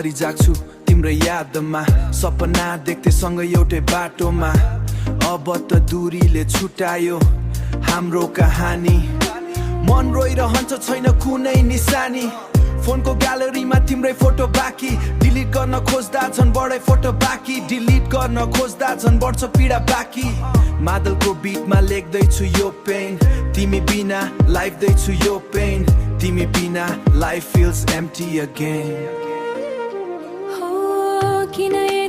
मरि जाग्छु तिम्रो यादमा सपना देख्दै सँगै एउटै बाटोमा अब त दूरीले छुटायो हाम्रो कहानी मन रोइरहन्छ छैन कुनै निशानी फोनको ग्यालरीमा तिम्रै फोटो बाँकी डिलिट गर्न खोज्दा झन् बढे फोटो बाँकी डिलिट गर्न खोज्दा झन् बढ्छ पीडा बाँकी मादलको बिटमा लेख्दैछु यो पेन तिमी बिना लाइफदैछु यो पेन तिमी बिना लाइफ फिल्स एम्प्टी अगेन किन